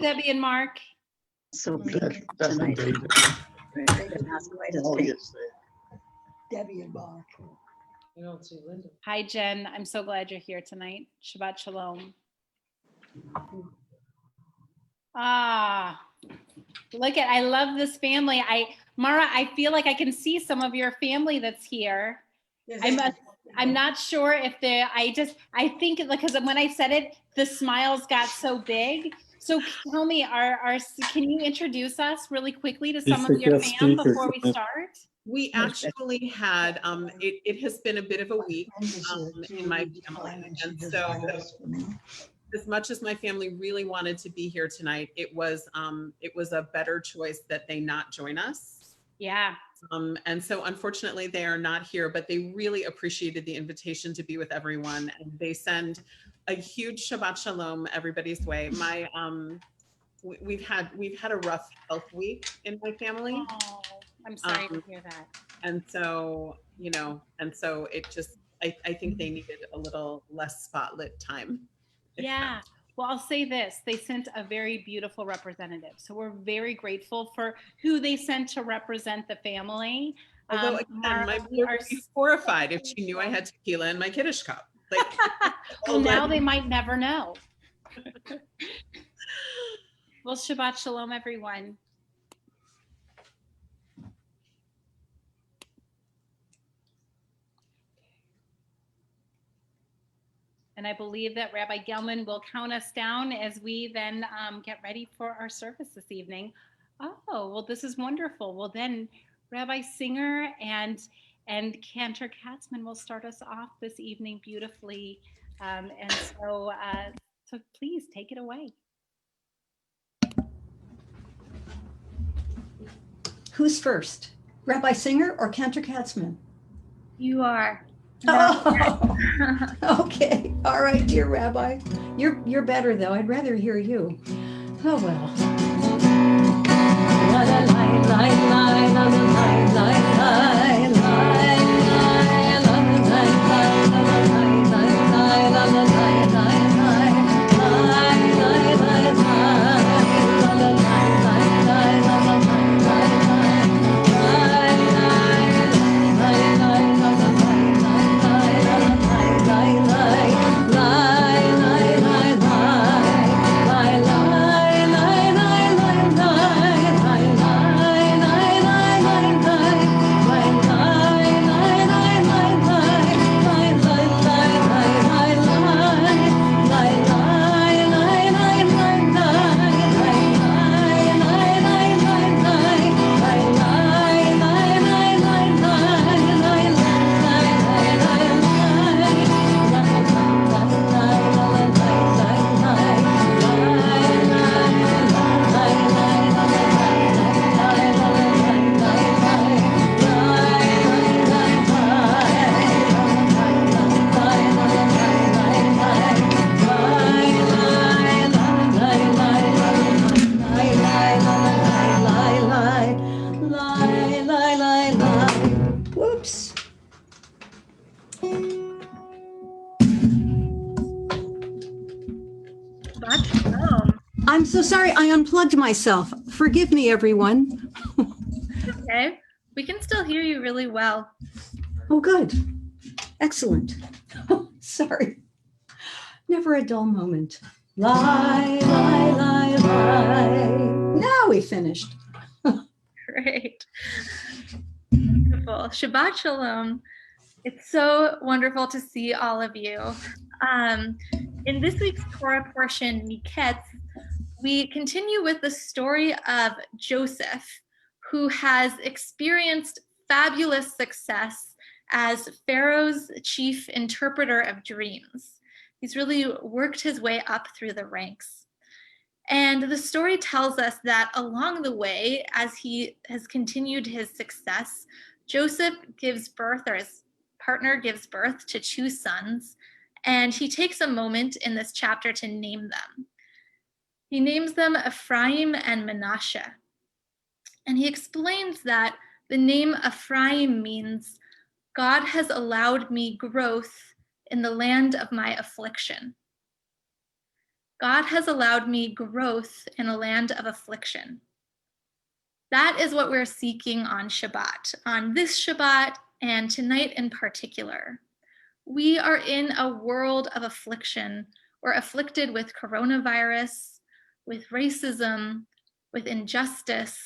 Debbie and Mark. So That's David. Debbie and Mark. You don't see Linda. Hi, Jen. I'm so glad you're here tonight. Shabbat Shalom. I love this family. Mara, I feel like I can see some of your family that's here. I'm not sure if I think because when I said it, the smiles got so big. So tell me, can you introduce us really quickly to some of your fam before we start? We actually had, it has been a bit of a week in my family. And so as much as my family really wanted to be here tonight, it was a better choice that they not join us. Yeah. And so unfortunately they are not here, but they really appreciated the invitation to be with everyone. And they send a huge Shabbat Shalom everybody's way. We've had a rough health week in my family. Oh, I'm sorry to hear that. And so, it just, I think they needed a little less spotlit time. Yeah. Well, I'll say this. They sent a very beautiful representative. So we're very grateful for who they sent to represent the family. Although again, my mother would be horrified if she knew I had tequila in my Kiddush cup. Well, now they might never know. Well, Shabbat Shalom, everyone. And I believe that Rabbi Gelman will count us down as we then get ready for our service this evening. Oh, well, this is wonderful. Well, then Rabbi Singer and Cantor Katzman will start us off this evening beautifully. So please take it away. Who's first? Rabbi Singer or Cantor Katzman? You are. Oh, okay. All right, dear Rabbi. You're better though. I'd rather hear you. Oh well. La la la la la la la la Whoops. I'm so sorry. I unplugged myself. Forgive me, everyone. Okay. We can still hear you really well. Oh, good. Excellent. Sorry. Never a dull moment. Lie, lie, lie, lie. Now we finished. Great. Beautiful. Shabbat Shalom. It's so wonderful to see all of you. In this week's Torah portion, Miketz, we continue with the story of Joseph, who has experienced fabulous success as Pharaoh's chief interpreter of dreams. He's really worked his way up through the ranks. And the story tells us that along the way, as he has continued his success, Joseph gives birth, or his partner gives birth to two sons, and he takes a moment in this chapter to name them. He names them Ephraim and Manasseh. And he explains that the name Ephraim means God has allowed me growth in the land of my affliction. God has allowed me growth in a land of affliction. That is what we're seeking on Shabbat, on this Shabbat and tonight in particular. We are in a world of affliction. We're afflicted with coronavirus, with racism, with injustice.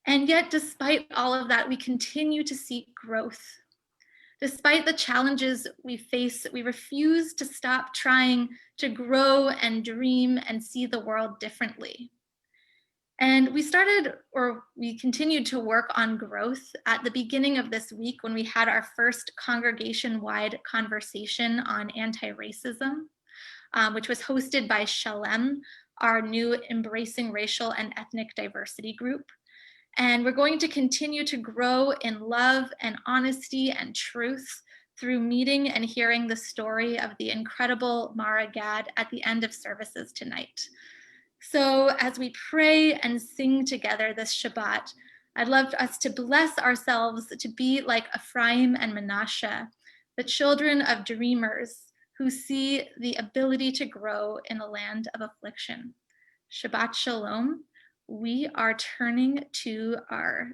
And yet, despite all of that, we continue to seek growth. Despite the challenges we face, we refuse to stop trying to grow and dream and see the world differently. And we continued to work on growth at the beginning of this week when we had our first congregation-wide conversation on anti-racism, which was hosted by Sholom, our new Embracing Racial and Ethnic Diversity group. And we're going to continue to grow in love and honesty and truth through meeting and hearing the story of the incredible Mara Gad at the end of services tonight. So as we pray and sing together this Shabbat, I'd love us to bless ourselves to be like Ephraim and Manasseh, the children of dreamers who see the ability to grow in a land of affliction. Shabbat Shalom. We are turning to our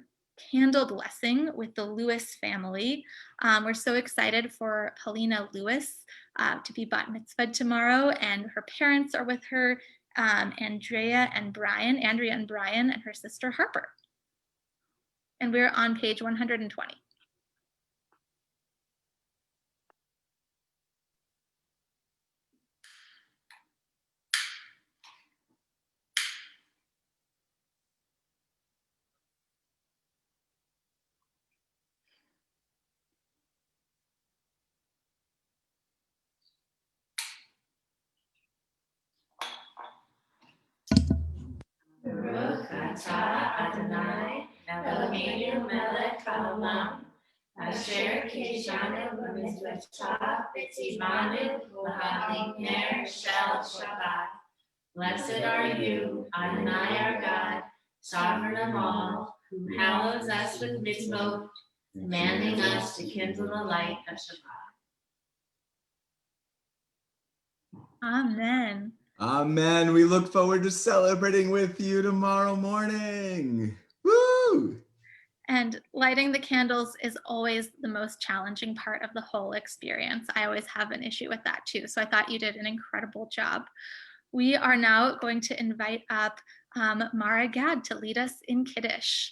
candle blessing with the Lewis family. We're so excited for Helena Lewis to be bat mitzvahed tomorrow, and her parents are with her, Andrea and Brian, and her sister Harper. And we're on page 120. Baruch atah Adonai Eloheinu melech haolam, asher kishanu b'mitzvotah v'tzivanu l'hadlik ner shel Shabbat. Blessed are you, Adonai our God, sovereign of all, who hallows us with mitzvot, commanding us to kindle the light of Shabbat. Amen. Amen. We look forward to celebrating with you tomorrow morning. Woo! And lighting the candles is always the most challenging part of the whole experience. I always have an issue with that too. So I thought you did an incredible job. We are now going to invite up Mara Gad to lead us in Kiddush.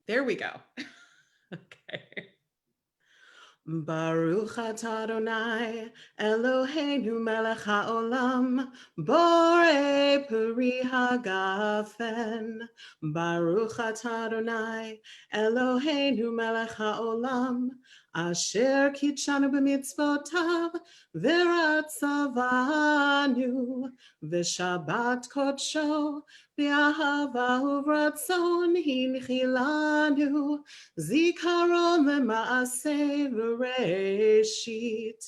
There we go. Okay. Baruch atah Adonai Eloheinu melech haolam borei peri hagafen. Baruch atah Adonai Eloheinu melech haolam asher kitshanu b'mitzvotav v'ratzavanu v'shabbat kodsho b'ahava uvratzon hinchilanu zikaron lema'aseh v'reshit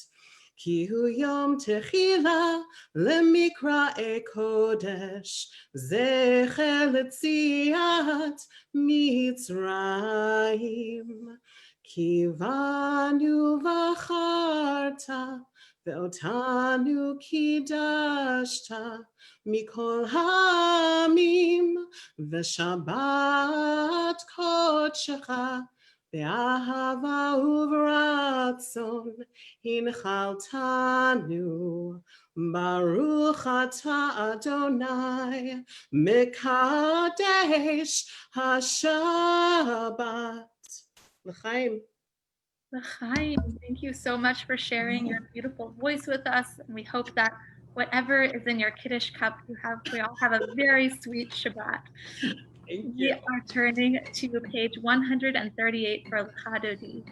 ki hu yom techila lemikra'e kodesh zecher letziat Mitzrayim kivanu v'acharta ve'otanu kidashta mikol ha'amim v'shabbat kodshecha be'ahava uvratzon hinchaltanu. Baruch atah Adonai mekadesh hashabbat. L'chaim. L'chaim, thank you so much for sharing your beautiful voice with us. And we hope that whatever is in your Kiddush cup, we all have a very sweet Shabbat. Thank We you. are turning to page 138 for L'chadodi.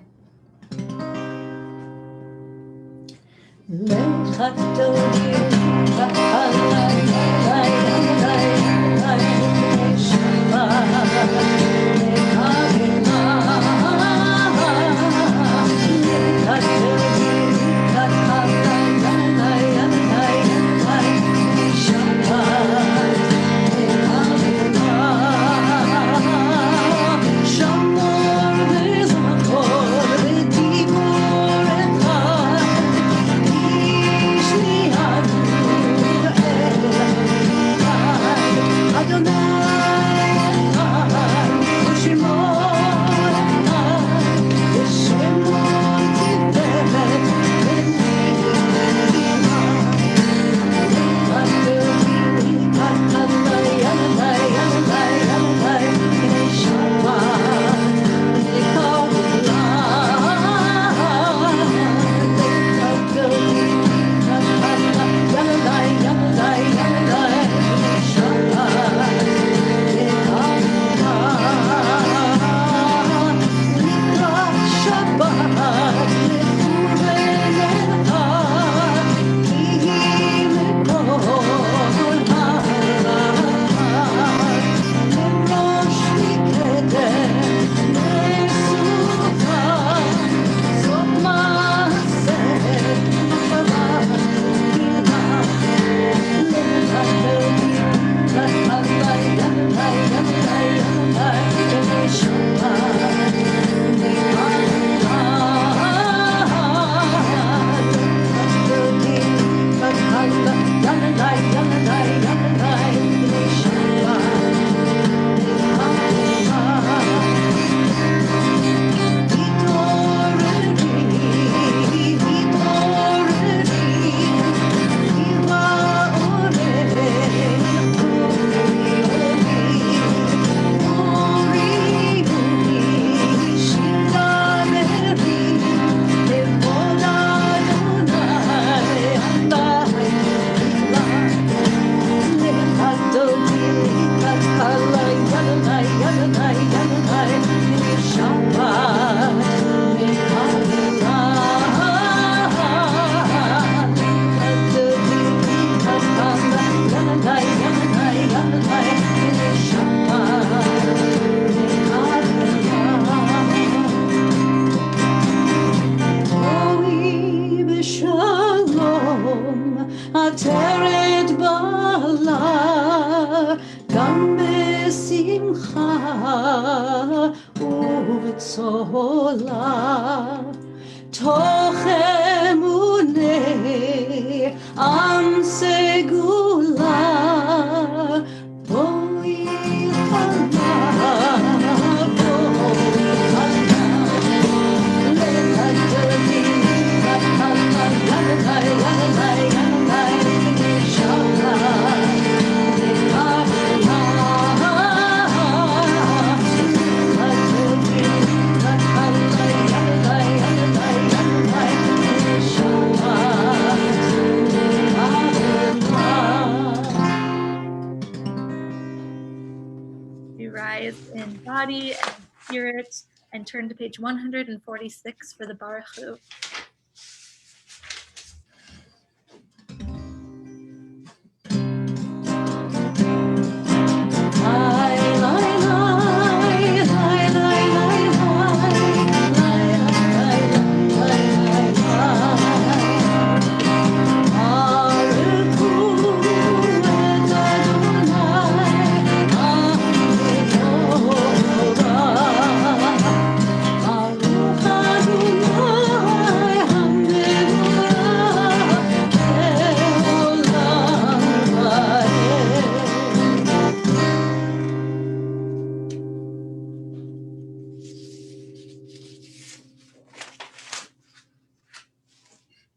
ובצולה, תוך אמוני עם סגולה, בואי חנה, בואי חנה, לקדמי, We rise in body and spirit and turn to page 146 for the Baruch Hu.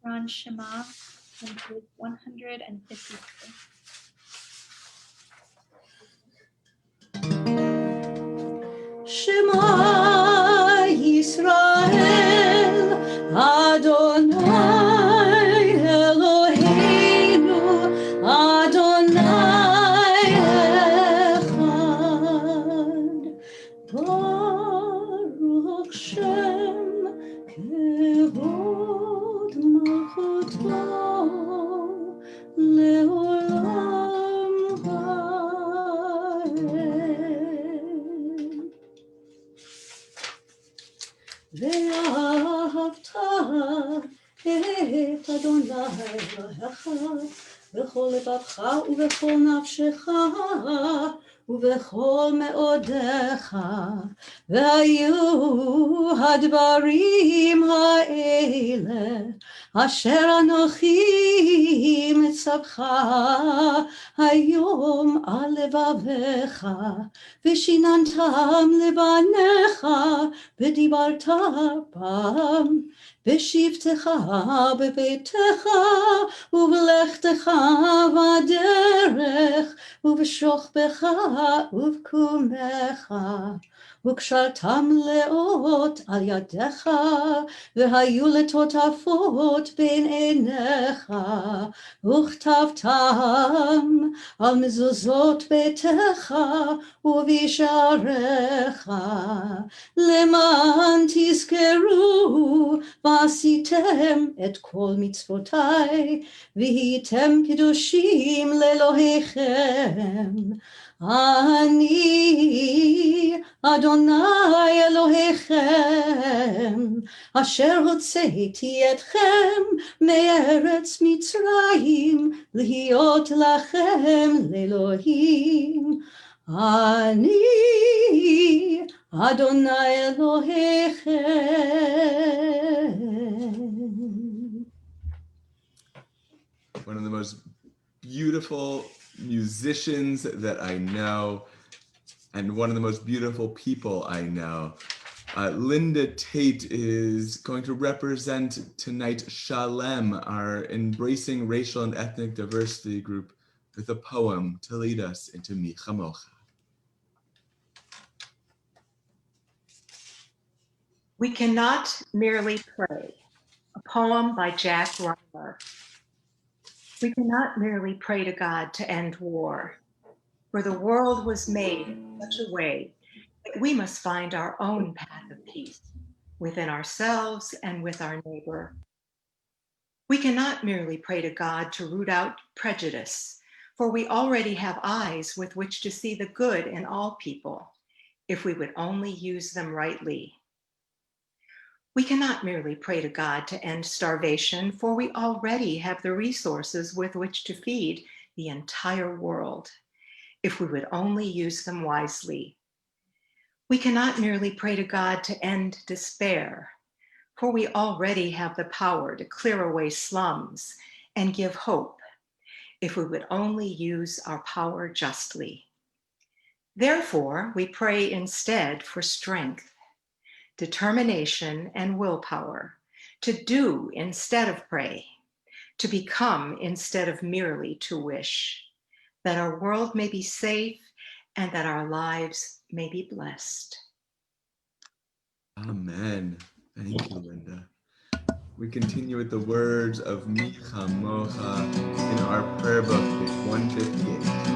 Ron Shema on page 153. Shema Yisrael, Adonai Eloheinu, Adonai Echad. Baruch Shem, Kevod Malchuto, Leolam Vaed. ואהבת את אדוני אלוהיך בכל לבבך ובכל נפשך ובכל מאודיך, והיו הדברים האלה אשר אנוכי מצווך היום על לבביך, ושיננתם לבניך ודיברת בם בשבתך בביתך ובלכתך בדרך ובשוכבך ובקומך, וקשרתם לאות על ידיך והיו לטוטפות בין עיניך, וכתבתם על מזוזות ביתך ובשעריך, למען תזכרו ועשיתם את כל מצוותיי והייתם קדושים לאלוהיכם. אני אדוני אלוהיכם אשר הוצאתי אתכם מארץ מצרים להיות לכם לאלוהים. אני אדוני אלוהיכם. One of the most beautiful musicians that I know, and one of the most beautiful people I know. Linda Tate is going to represent tonight Shalem, our embracing racial and ethnic diversity group, with a poem to lead us into Mi Chamocha. We cannot merely pray. A poem by Jack Reimer. We cannot merely pray to God to end war, for the world was made in such a way that we must find our own path of peace within ourselves and with our neighbor. We cannot merely pray to God to root out prejudice, for we already have eyes with which to see the good in all people, if we would only use them rightly. We cannot merely pray to God to end starvation, for we already have the resources with which to feed the entire world, if we would only use them wisely. We cannot merely pray to God to end despair, for we already have the power to clear away slums and give hope if we would only use our power justly. Therefore, we pray instead for strength, determination, and willpower to do instead of pray, to become instead of merely to wish, that our world may be safe and that our lives may be blessed. Amen. Thank you, Linda. We continue with the words of Mi Chamocha in our prayer book, page 158.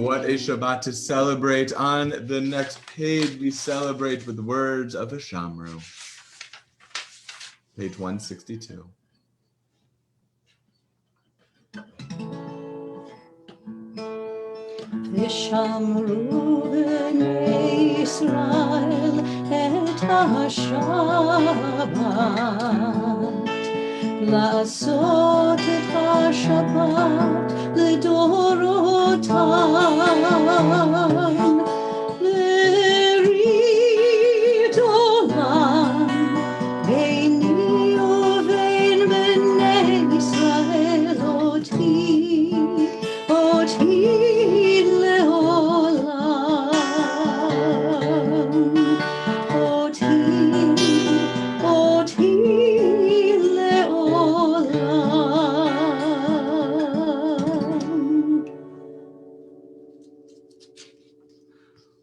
What a Shabbat to celebrate. On the next page, we celebrate with the words of a Shamru. Page 162. ושמרו בני ישראל את השבת, לעשות את השבת לדורותם, ברית עולם ביני ובין בני ישראל אותי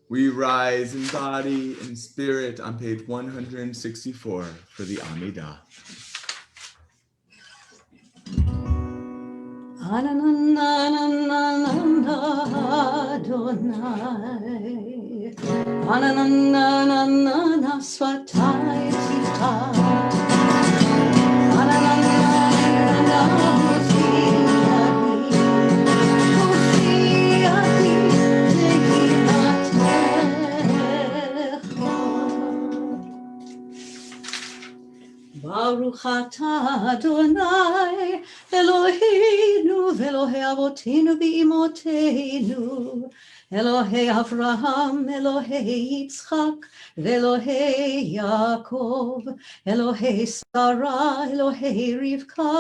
We rise in body and spirit on page 164 for the Amidah. Adonai, Ananana svatai titat, Ananana Moshiach lehimatecha. Baruch atah Adonai Eloheinu ve'Elohei avoteinu ve'imotenu, Elohei Avraham, Elohei Yitzchak, ve'Elohei Yaakov, Elohei Sarah, Elohei Rivka,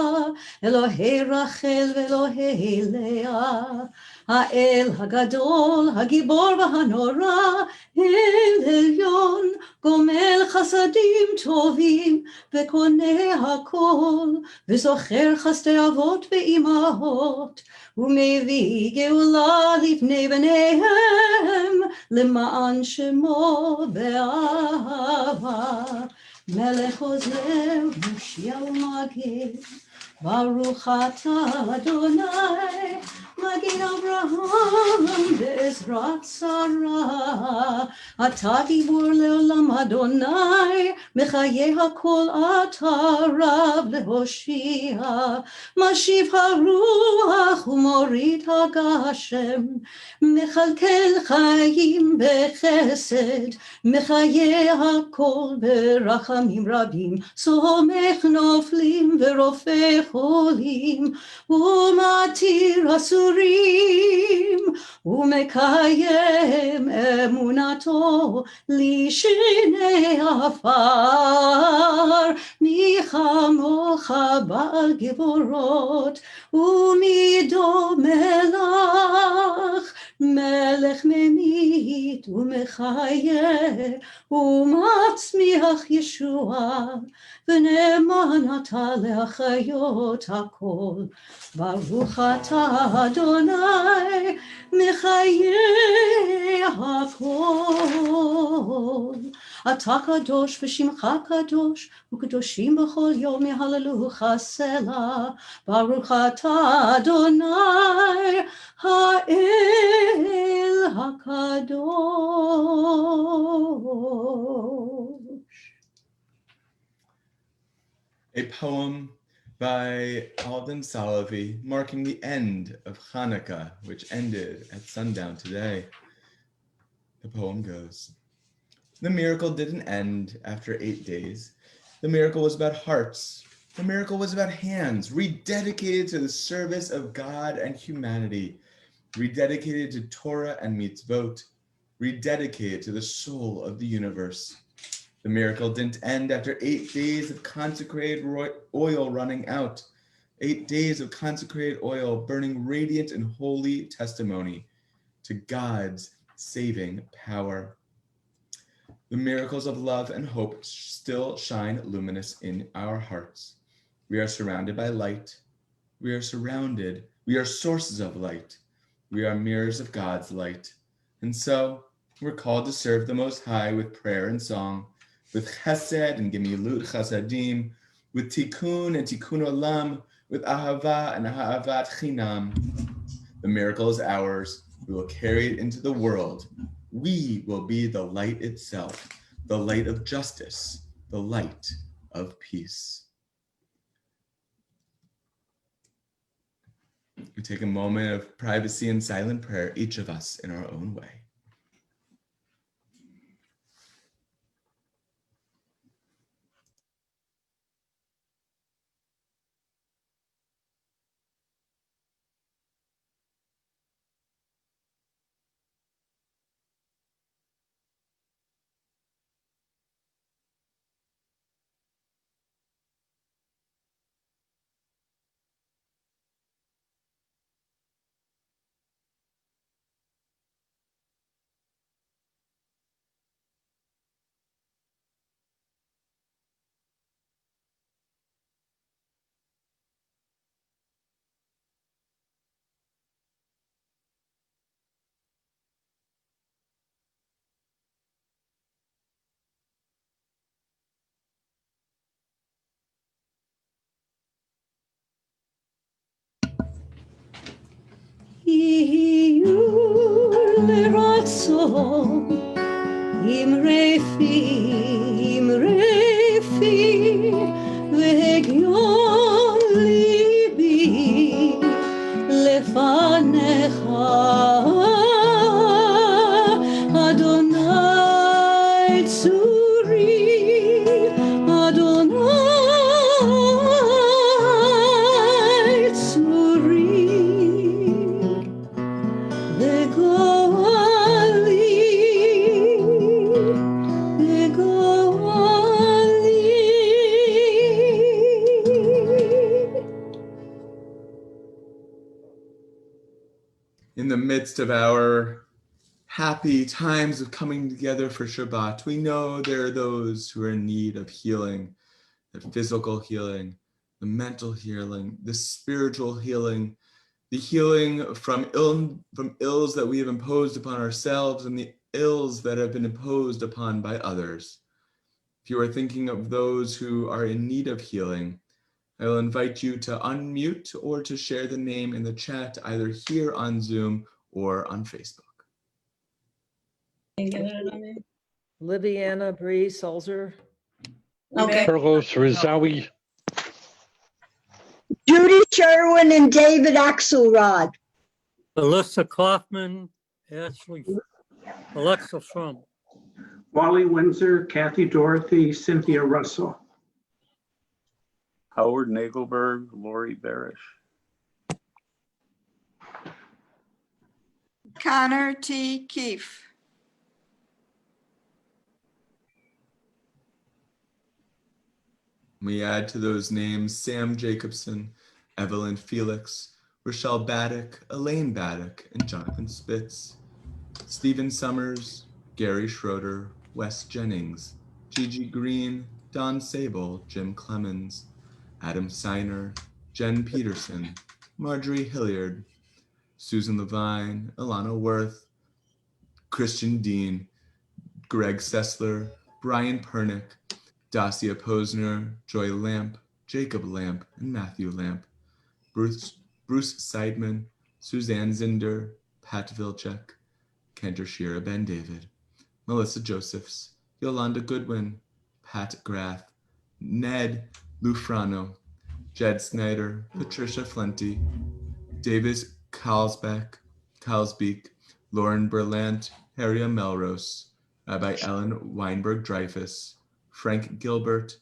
Elohei Rachel ve'Elohei Leah, Ha'el Hagadol, Hagibor v'Hanora, El Elyon, Gomel Chasadim Tovim, וקונה הכל, וזוכר חסדי אבות ואימהות, ומביא גאולה לפני בניהם, למען שמו באהבה. מלך עוזר, מושיע ומגן, ברוך אתה אדוני, מגן אברהם בעזרת שרה, אתה גיבור לעולם אדוני, מחיי הכל אתה רב להושיע. משיב הרוח ומוריד הגשם, מכלכל חיים בחסד, מחיי הכל ברחמים רבים, סומך נופלים ורופא חולים, ומתיר אסורים, ומקיים אמונתו לשני עפר. מי כמוך בעל גבורות, ומי דומה לך, מלך ממית ומחיה, ומצמיח ישועה, ונאמן אתה להחיות הכל. ברוך אתה אדוני מחיי הכל. אתה קדוש ושמך קדוש, וקדושים בכל יום יהללוך סלה. ברוך אתה אדוני האל הקדוש. A poem by Alden Salavi marking the end of Hanukkah, which ended at sundown today. The poem goes, the miracle didn't end after 8 days. The miracle was about hearts. The miracle was about hands, rededicated to the service of God and humanity, rededicated to Torah and mitzvot, rededicated to the soul of the universe. The miracle didn't end after 8 days of consecrated oil running out, 8 days of consecrated oil burning radiant and holy testimony to God's saving power. The miracles of love and hope still shine luminous in our hearts. We are surrounded by light. We are sources of light. We are mirrors of God's light. And so we're called to serve the Most High with prayer and song, with chesed and gemilut chasadim, with tikkun and tikkun olam, with ahava and ahavat chinam. The miracle is ours. We will carry it into the world. We will be the light itself, the light of justice, the light of peace. We take a moment of privacy and silent prayer, each of us in our own way. יהיו לרצון אמרי פי והגיון ליבי לפניך אדוני צורי אדוני צורי In the midst of our happy times of coming together for Shabbat, we know there are those who are in need of healing, the physical healing, the mental healing, the spiritual healing, the healing from ills that we have imposed upon ourselves and the ills that have been imposed upon by others. If you are thinking of those who are in need of healing, I will invite you to unmute or to share the name in the chat, either here on Zoom or on Facebook. Liviana Bree Sulzer. Okay. Carlos Rizawi. Judy Sherwin and David Axelrod. Alyssa Kaufman, Ashley, Alexa Frum. Wally Windsor, Kathy Dorothy, Cynthia Russell. Howard Nagelberg, Lori Barish. Connor T. Keefe. We add to those names Sam Jacobson, Evelyn Felix, Rochelle Baddock, Elaine Baddock, and Jonathan Spitz, Stephen Summers, Gary Schroeder, Wes Jennings, Gigi Green, Don Sable, Jim Clemens, Adam Seiner, Jen Peterson, Marjorie Hilliard, Susan Levine, Alana Worth, Christian Dean, Greg Sessler, Brian Pernick, Dacia Posner, Joy Lamp, Jacob Lamp, and Matthew Lamp, Bruce Seidman, Suzanne Zinder, Pat Vilchek, Kentor Shira Ben David, Melissa Josephs, Yolanda Goodwin, Pat Grath, Ned Lufrano, Jed Snyder, Patricia Flenty, Davis Carlsbeck, Lauren Berlant, Harriet Melrose, Rabbi Ellen Weinberg Dreyfus, Frank Gilbert,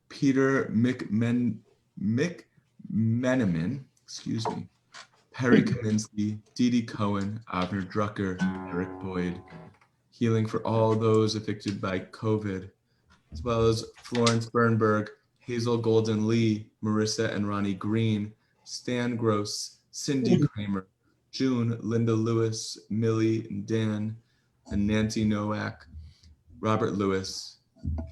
Peter McMenamin, Perry Kaminsky, Dee Cohen, Avner Drucker, Eric Boyd, healing for all those affected by COVID, as well as Florence Bernberg, Hazel Golden Lee, Marissa and Ronnie Green, Stan Gross, Cindy Kramer, June, Linda Lewis, Millie and Dan, and Nancy Nowak, Robert Lewis,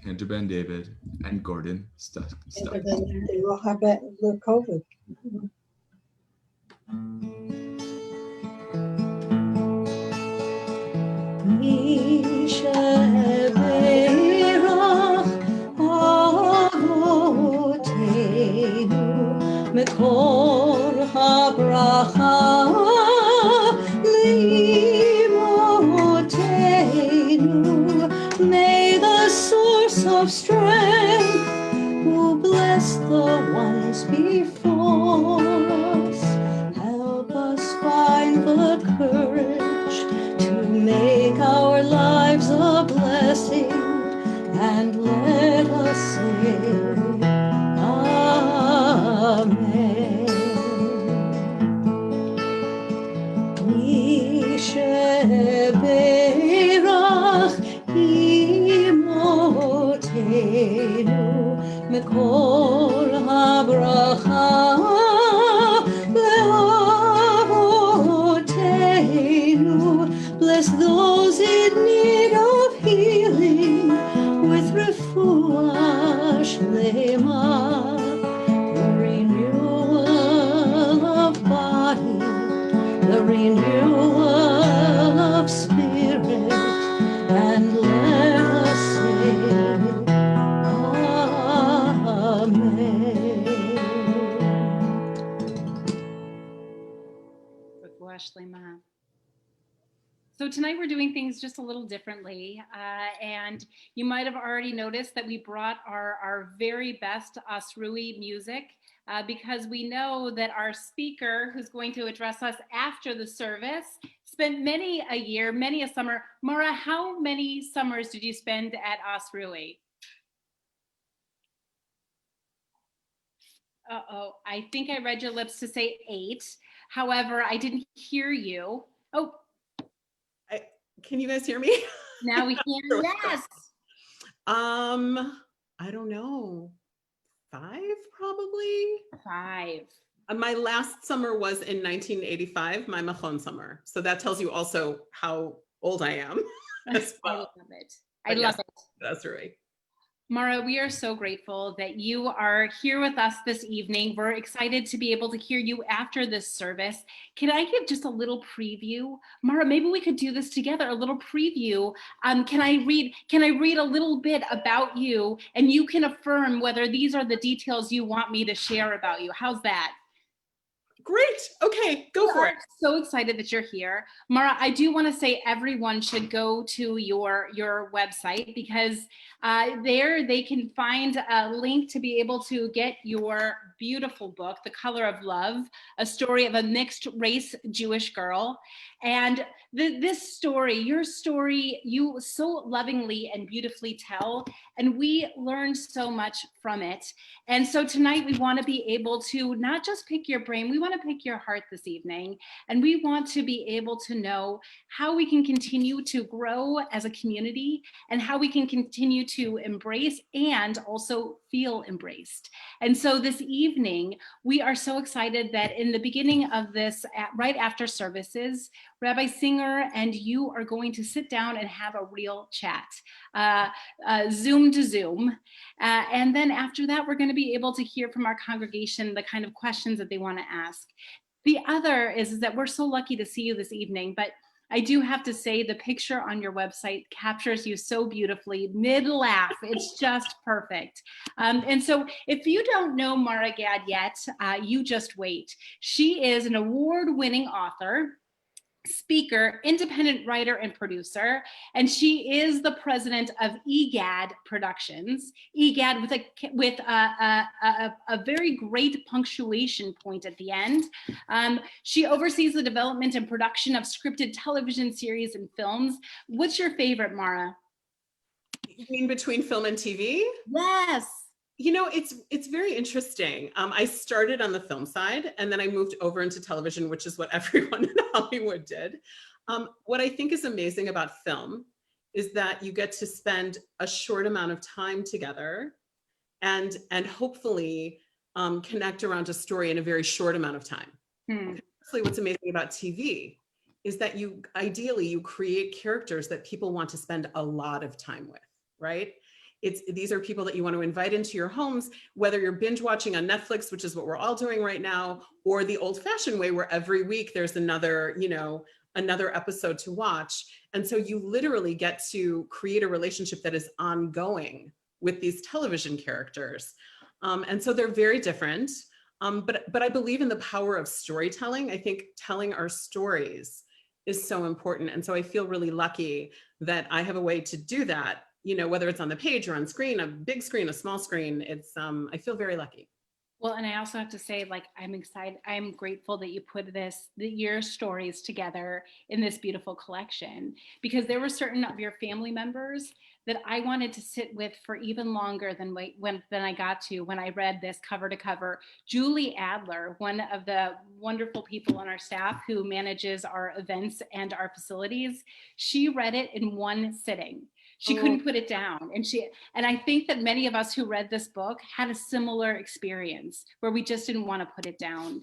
Cantor Ben David, and Gordon Stuck. They will have that with COVID. מקור הברכה לאמותינו. May the source of strength who bless the ones before us help us find the courage to make our lives a blessing, and let us say Amen. Yisheberach imotenu mekor habracha leavotenu. Bless those in need of healing with refuah shlema, the renewal of body, the renewal of spirit, and let us say Amen. Refuah Shlema. So tonight we're doing things just a little differently, and you might have already noticed that we brought our very best Asrui music, because we know that our speaker, who's going to address us after the service, spent many a year, many a summer. Mara, how many summers did you spend at Asrui? Uh-oh, I think I read your lips to say 8. However, I didn't hear you. Oh, Can you guys hear me? now we can. Yes. I don't know. 5 probably. 5. My last summer was in 1985, my Machon summer. So that tells you also how old I am as well. I love it. I love it. That's right. Mara, we are so grateful that you are here with us this evening. We're excited to be able to hear you after this service. Can I give just a little preview? Mara, maybe we could do this together, a little preview. Can I read a little bit about you, and you can affirm whether these are the details you want me to share about you? How's that? Great. Okay, go for it. So excited that you're here. Mara, I do want to say everyone should go to your website because there they can find a link to be able to get your beautiful book, The Color of Love, a story of a mixed race Jewish girl. And this story, your story, you so lovingly and beautifully tell, and we learn so much from it. And so tonight we want to be able to not just pick your brain, we want to pick your heart this evening. And we want to be able to know how we can continue to grow as a community and how we can continue to embrace and also feel embraced. And so this evening, we are so excited that in the beginning of this, right after services, Rabbi Singer and you are going to sit down and have a real chat, Zoom to Zoom. And then after that, we're going to be able to hear from our congregation the kind of questions that they want to ask. The other is that we're so lucky to see you this evening, but I do have to say the picture on your website captures you so beautifully, mid-laugh. It's just perfect. And so if you don't know Mara Gad yet, you just wait. She is an award-winning author, speaker, independent writer and producer, and she is the president of EGAD Productions. EGAD with a very great punctuation point at the end. She oversees the development and production of scripted television series and films. What's your favorite, Mara? You mean between film and TV? Yes. You know, it's very interesting. I started on the film side and then I moved over into television, which is what everyone in Hollywood did. What I think is amazing about film is that you get to spend a short amount of time together and hopefully connect around a story in a very short amount of time. Honestly, what's amazing about TV is that ideally you create characters that people want to spend a lot of time with, right? These are people that you want to invite into your homes, whether you're binge watching on Netflix, which is what we're all doing right now, or the old fashioned way where every week there's another episode to watch. And so you literally get to create a relationship that is ongoing with these television characters. And so they're very different. But I believe in the power of storytelling. I think telling our stories is so important. And so I feel really lucky that I have a way to do that. You know, whether it's on the page or on screen, a big screen, a small screen, I feel very lucky. Well, and I also have to say, like, I'm excited. I'm grateful that you put your stories together in this beautiful collection, because there were certain of your family members that I wanted to sit with for even longer than I got to when I read this cover to cover. Julie Adler, one of the wonderful people on our staff who manages our events and our facilities, she read it in one sitting. She couldn't put it down. And I think that many of us who read this book had a similar experience where we just didn't want to put it down.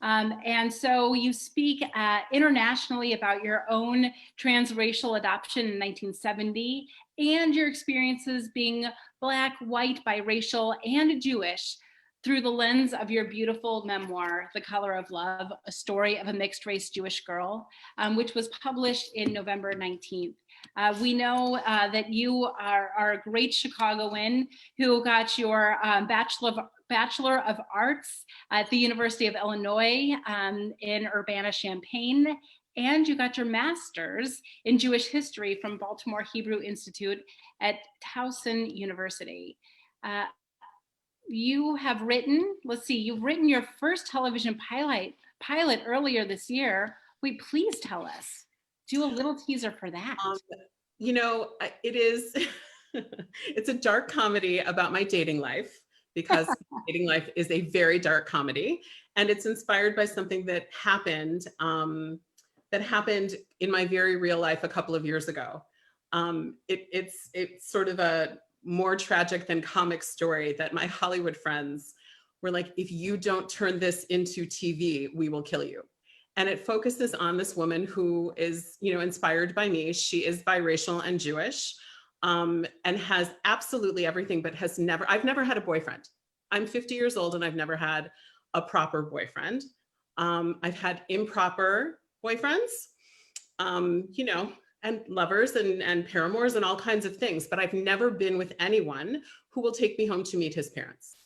And so you speak internationally about your own transracial adoption in 1970 and your experiences being Black, white, biracial, and Jewish through the lens of your beautiful memoir, The Color of Love, a story of a mixed race Jewish girl, which was published in November 19th. We know that you are a great Chicagoan who got your Bachelor of Arts at the University of Illinois in Urbana-Champaign, and you got your master's in Jewish history from Baltimore Hebrew Institute at Towson University. You have written, you've written your first television pilot earlier this year. Wait, please tell us. Do a little teaser for that. You know, it is, it's a dark comedy about my dating life, because dating life is a very dark comedy. And it's inspired by something that happened in my very real life a couple of years ago. It's sort of a more tragic than comic story that my Hollywood friends were like, if you don't turn this into TV, we will kill you. And it focuses on this woman who is, inspired by me. She is biracial and Jewish, and has absolutely everything, but I've never had a boyfriend. I'm 50 years old and I've never had a proper boyfriend. I've had improper boyfriends, and lovers and paramours and all kinds of things, but I've never been with anyone who will take me home to meet his parents.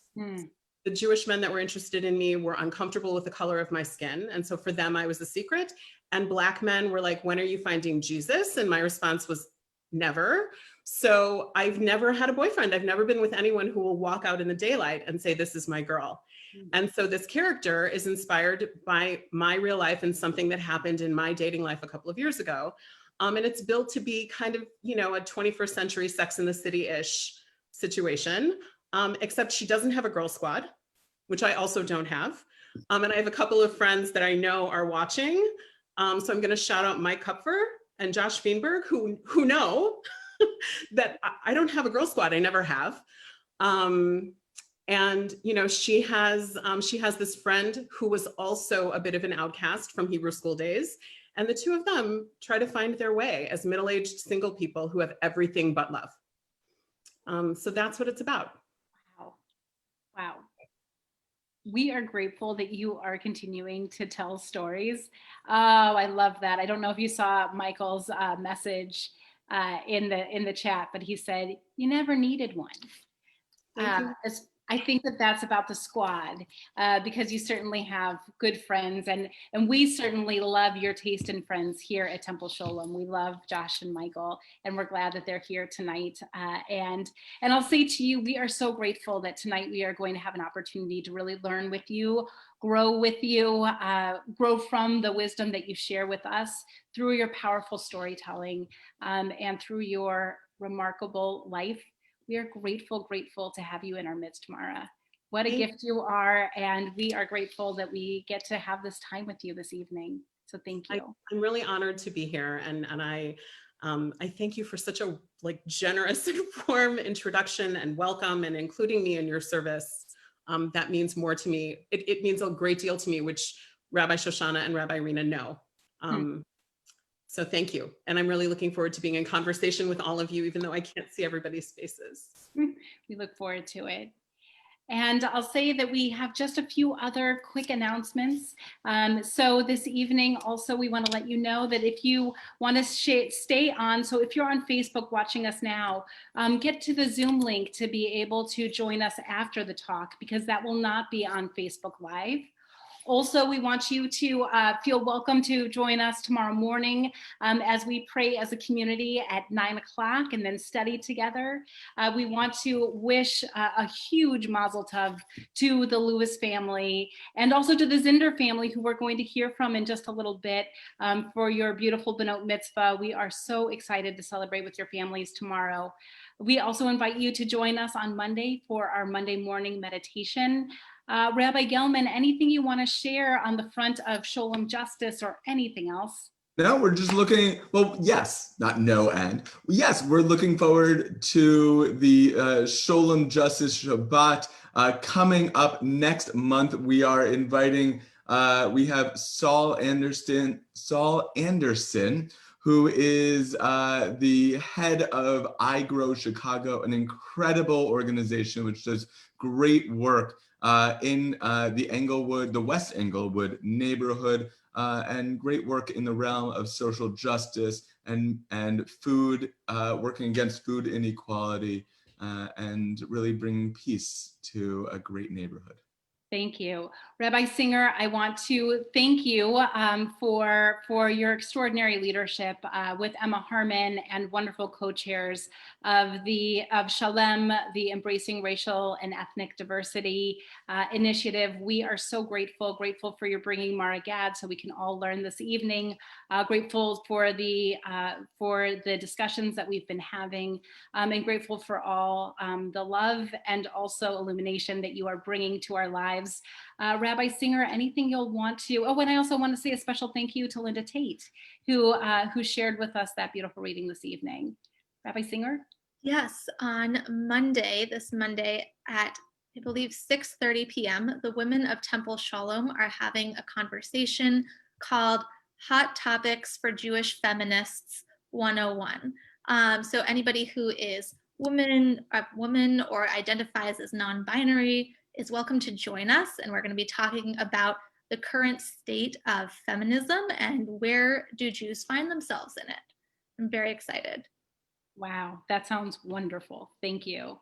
the Jewish men that were interested in me were uncomfortable with the color of my skin. And so for them, I was a secret. And Black men were like, when are you finding Jesus? And my response was, never. So I've never had a boyfriend. I've never been with anyone who will walk out in the daylight and say, this is my girl. And so this character is inspired by my real life and something that happened in my dating life a couple of years ago. And it's built to be kind of, you know, a 21st century Sex and the City-ish situation, except she doesn't have a girl squad, which I also don't have. And I have a couple of friends that I know are watching. So I'm going to shout out Mike Kupfer and Josh Feenberg, who know that I don't have a girl squad. I never have. And you know, she has this friend who was also a bit of an outcast from Hebrew school days. And the two of them try to find their way as middle-aged single people who have everything but love. So that's what it's about. Wow. Wow. We are grateful that you are continuing to tell stories. Oh, I love that. I don't know if you saw Michael's message in the chat, but he said, you never needed one. Thank you. I think that that's about the squad because you certainly have good friends, and we certainly love your taste in friends here at Temple Sholom. We love Josh and Michael, and we're glad that they're here tonight. And I'll say to you, we are so grateful that tonight we are going to have an opportunity to really learn with you, grow with you, grow from the wisdom that you share with us through your powerful storytelling and through your remarkable life. We are grateful to have you in our midst, Mara. What a gift you are, and we are grateful that we get to have this time with you this evening. So thank you. I'm really honored to be here, and I thank you for such a generous and warm introduction and welcome, and including me in your service. That means more to me. It means a great deal to me, which Rabbi Shoshana and Rabbi Rena know. So thank you. And I'm really looking forward to being in conversation with all of you, even though I can't see everybody's faces. We look forward to it. And I'll say that we have just a few other quick announcements. So this evening, also, we want to let you know that if you want to stay on, so if you're on Facebook watching us now, get to the Zoom link to be able to join us after the talk, because that will not be on Facebook Live. Also, we want you to feel welcome to join us tomorrow morning as we pray as a community at 9 o'clock and then study together. We want to wish a huge mazel tov to the Lewis family and also to the Zinder family, who we're going to hear from in just a little bit for your beautiful Benot Mitzvah. We are so excited to celebrate with your families tomorrow. We also invite you to join us on Monday for our Monday morning meditation. Rabbi Gelman, anything you want to share on the front of Sholom Justice or anything else? No, we're just looking, well, yes, not no and. Yes, we're looking forward to the Sholom Justice Shabbat coming up next month. We are inviting, we have Saul Anderson, who is the head of I Grow Chicago, an incredible organization which does great work in the West Englewood neighborhood, and great work in the realm of social justice and food, working against food inequality, and really bringing peace to a great neighborhood. Thank you. Rabbi Singer, I want to thank you for your extraordinary leadership with Emma Harmon and wonderful co-chairs of Shalem, the Embracing Racial and Ethnic Diversity initiative. We are so grateful for your bringing Mara Gad so we can all learn this evening. Grateful for the discussions that we've been having, and grateful for all the love and also illumination that you are bringing to our lives. Rabbi Singer, anything you'll want to, and I also want to say a special thank you to Linda Tate, who shared with us that beautiful reading this evening. Rabbi Singer? Yes, on Monday, this Monday at, I believe, 6:30 p.m., the women of Temple Sholom are having a conversation called Hot Topics for Jewish Feminists 101. So anybody who is woman or identifies as non-binary is welcome to join us, and we're going to be talking about the current state of feminism and where do Jews find themselves in it. I'm very excited. Wow, that sounds wonderful. Thank you.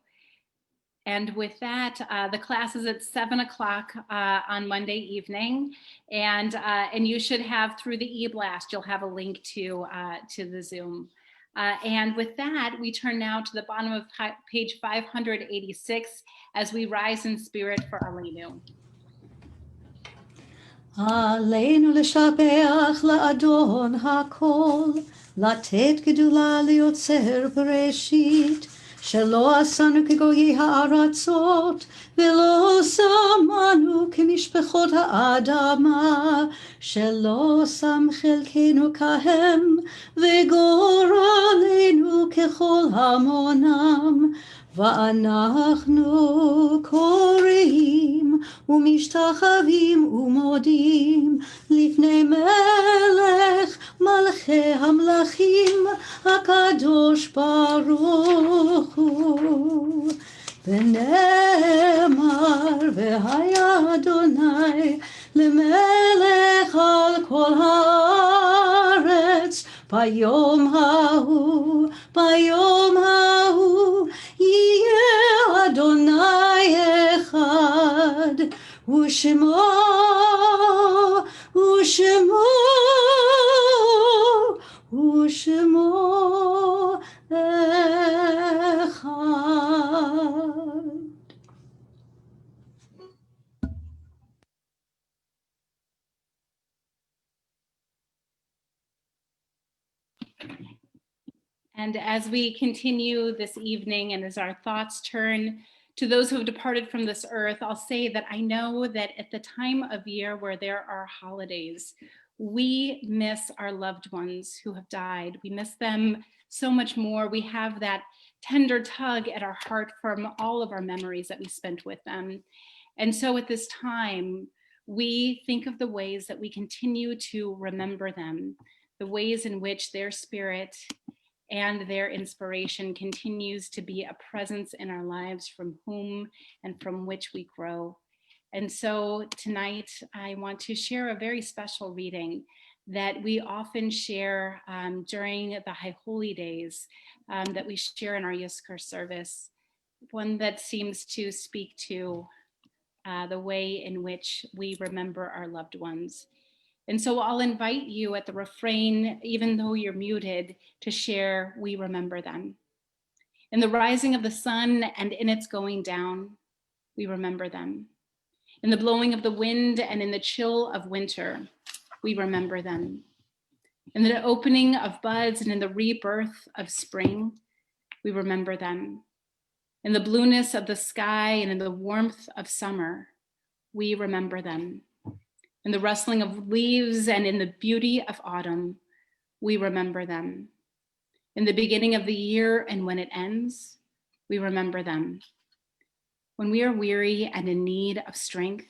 And with that, the class is at 7 o'clock on Monday evening, and you should have through the e-blast, you'll have a link to the Zoom. And with that, we turn now to the bottom of page 586 as we rise in spirit for Aleinu. עלינו לשבח לאדון הכל, לתת גדולה ליוצר בראשית, שלא עשנו כגויי הארצות, ולא שמנו כמשפחות האדמה, שלא שם חלקנו כהם, וגורלנו ככל המונם. ואנחנו קוראים ומשתחווים ומודים לפני מלך מלכי המלכים הקדוש ברוך הוא. ונאמר והיה אדוני למלך על כל הארץ ביום ההוא, ביום ההוא יהיה אדוני אחד, ושמו, ושמו, ושמו אחד. And as we continue this evening and as our thoughts turn to those who have departed from this earth, I'll say that I know that at the time of year where there are holidays, we miss our loved ones who have died. We miss them so much more. We have that tender tug at our heart from all of our memories that we spent with them. And so at this time, we think of the ways that we continue to remember them, the ways in which their spirit and their inspiration continues to be a presence in our lives from whom and from which we grow. And so tonight, I want to share a very special reading that we often share during the High Holy Days, that we share in our Yizkor service, one that seems to speak to the way in which we remember our loved ones. And so I'll invite you at the refrain, even though you're muted, to share, we remember them. In the rising of the sun and in its going down, we remember them. In the blowing of the wind and in the chill of winter, we remember them. In the opening of buds and in the rebirth of spring, we remember them. In the blueness of the sky and in the warmth of summer, we remember them. In the rustling of leaves and in the beauty of autumn, we remember them. In the beginning of the year and when it ends, we remember them. When we are weary and in need of strength,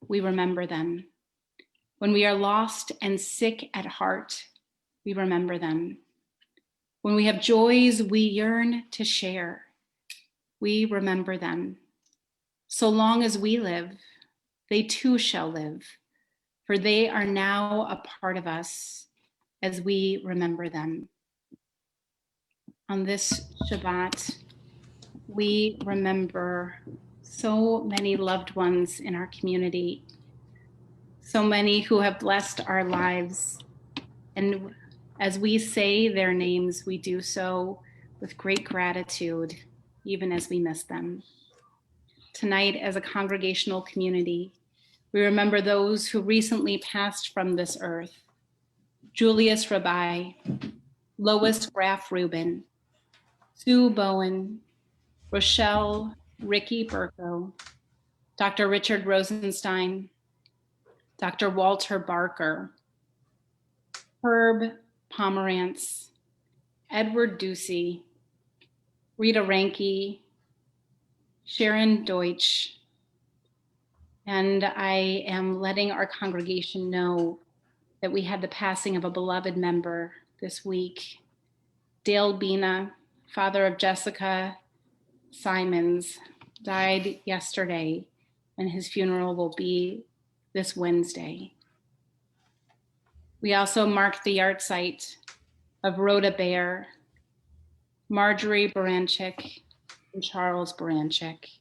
we remember them. When we are lost and sick at heart, we remember them. When we have joys we yearn to share, we remember them. So long as we live, they too shall live, for they are now a part of us as we remember them. On this Shabbat, we remember so many loved ones in our community, so many who have blessed our lives. And as we say their names, we do so with great gratitude, even as we miss them. Tonight, as a congregational community, we remember those who recently passed from this earth. Julius Rabbi, Lois Graff Rubin, Sue Bowen, Rochelle Ricky Burko, Dr. Richard Rosenstein, Dr. Walter Barker, Herb Pomerantz, Edward Ducey, Rita Ranke, Sharon Deutsch, and I am letting our congregation know that we had the passing of a beloved member this week. Dale Bina, father of Jessica Simons, died yesterday, and his funeral will be this Wednesday. We also marked the yahrzeit of Rhoda Baer, Marjorie Baranchik, and Charles Baranchik,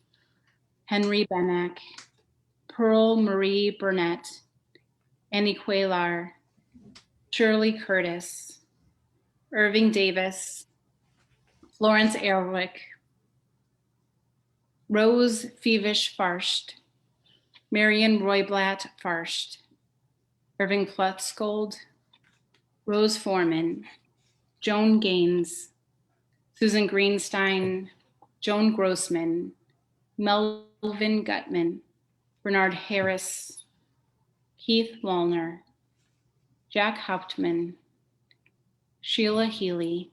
Henry Benek, Pearl Marie Burnett, Annie Quaylar, Shirley Curtis, Irving Davis, Florence Ehrwick, Rose Fevish Farsht, Marion Royblatt Farsht, Irving Plutskold, Rose Foreman, Joan Gaines, Susan Greenstein, Joan Grossman, Melvin Gutman, Bernard Harris, Keith Wallner, Jack Hauptman, Sheila Healy,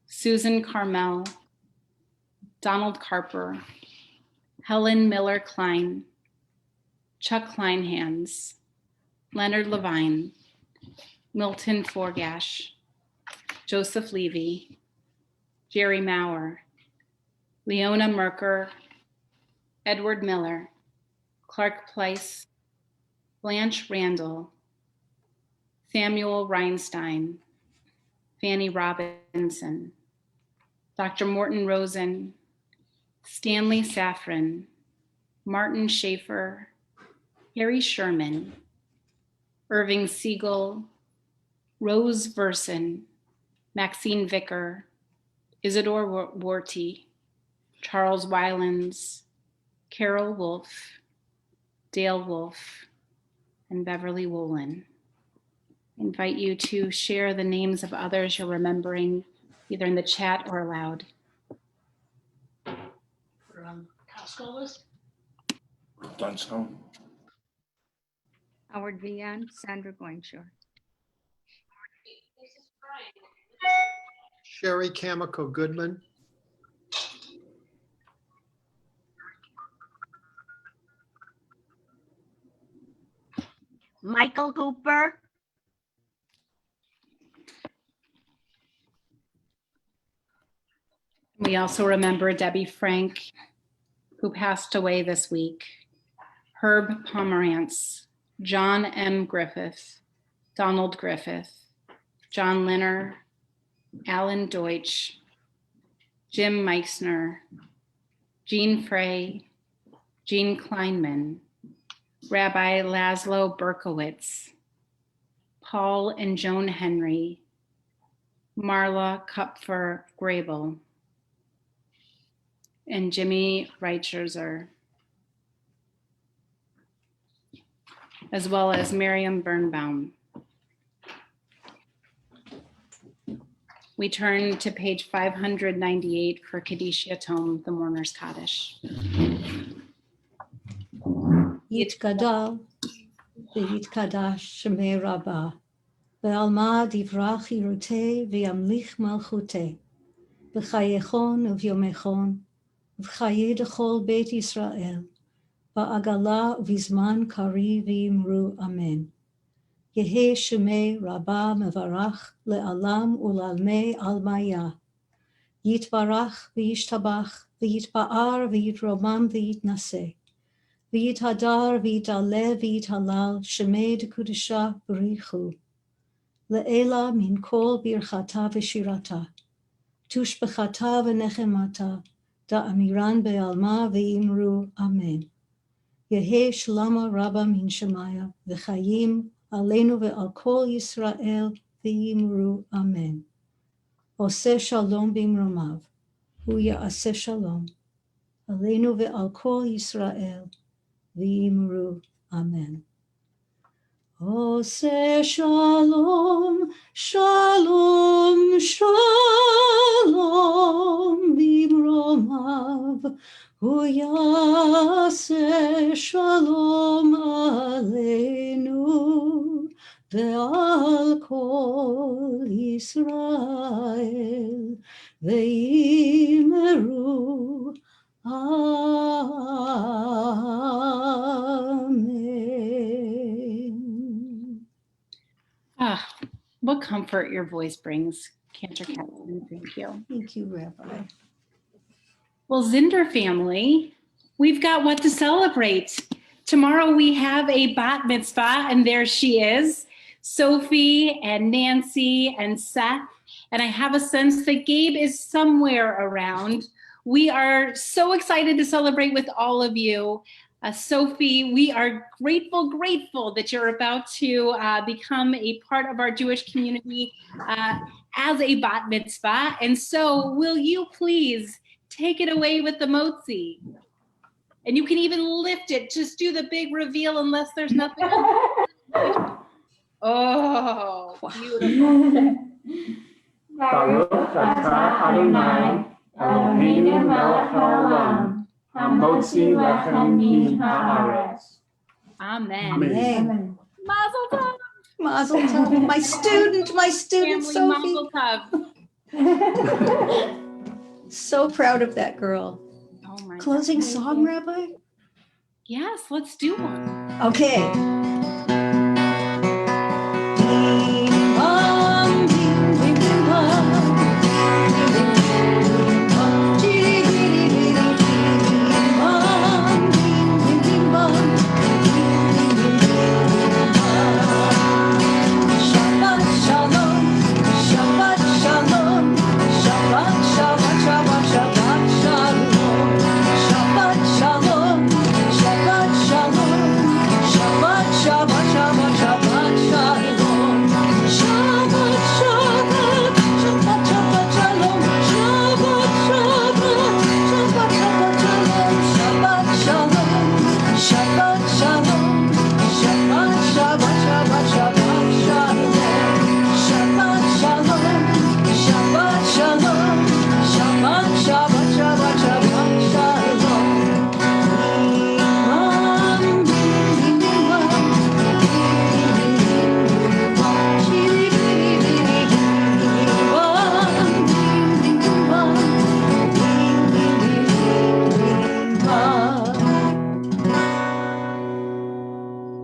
Susan Carmel, Donald Carper, Helen Miller Klein, Chuck Kleinhans, Leonard Levine, Milton Forgash, Joseph Levy, Jerry Maurer, Leona Merker, Edward Miller, Clark Pleiss, Blanche Randall, Samuel Reinstein, Fanny Robinson, Dr. Morton Rosen, Stanley Safran, Martin Schaefer, Harry Sherman, Irving Siegel, Rose Verson, Maxine Vicker, Isidore Worty, Charles Weilands, Carol Wolfe, Dale Wolfe, and Beverly Wolin. I invite you to share the names of others you're remembering, either in the chat or aloud. Costco list? Dunstone. Howard Vian, Sandra Goinshore. Sherry Camico Goodman. Michael Cooper. We also remember Debbie Frank, who passed away this week, Herb Pomerantz, John M. Griffith, Donald Griffith, John Linner, Alan Deutsch, Jim Meissner, Jean Frey, Jean Kleinman, Rabbi Laszlo Berkowitz, Paul and Joan Henry, Marla Kupfer Grable, and Jimmy Reicherzer, as well as Miriam Birnbaum. We turn to page 598 for Kaddish Yatom, the Mourner's Kaddish. Yitgadal v'yitkadash shemei Rabbah, ve'alma divrach yirutei v'yamlich malchutei, v'chayechon uvyomechon, v'chaye dechol Beit Yisrael, va'agala v'zman kari v'yimru amen. Yehe shemei Rabbah mevarach le'alam u'lalmei almaya. Yitbarach v'yishtabach v'yitba'ar v'yitromam v'yitnaseh. V'yithadar v'yitale v'yithalal shemei dekudesha b'richu. Le'ela min kol birchata v'shirata. Tushbechata v'nechemata. Da'amiran be'alma v'yimru amen. Yehe shlama rabba min shemaya v'chayim aleinu ve'al kol Yisrael v'yimru amen. Oseh shalom b'imromav. Hu ya'aseh shalom. Aleinu ve'al kol Yisrael v'yimru amen. Oseh shalom, shalom, shalom b'imromav. Hu ya'aseh shalom aleinu ve'al kol Yisrael v'yimru amen. Ah, what comfort your voice brings, Cantor Captain. Thank you. Thank you, Rabbi. Well, Zinder family, we've got what to celebrate. Tomorrow we have a bat mitzvah, and there she is, Sophie and Nancy and Seth. And I have a sense that Gabe is somewhere around. We are so excited to celebrate with all of you. Sophie, we are grateful that you're about to become a part of our Jewish community as a bat mitzvah. And so will you please take it away with the motzi? And you can even lift it. Just do the big reveal unless there's nothing else. Oh, beautiful. Baruch atah Adonai, Eloheinu melech haolam, hamotzi lechem min haaretz. Amen. Amen. Mazel tov. Mazel tov. My student, Family, Sophie. mazel tov. So proud of that girl. Oh my Closing God. song, Rabbi? Yes, let's do one. Okay.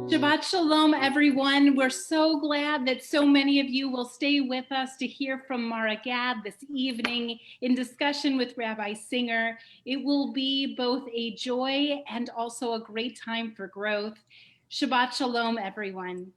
Shabbat Shalom, everyone. We're so glad that so many of you will stay with us to hear from Mara Gad this evening in discussion with Rabbi Singer. It will be both a joy and also a great time for growth. Shabbat Shalom, everyone.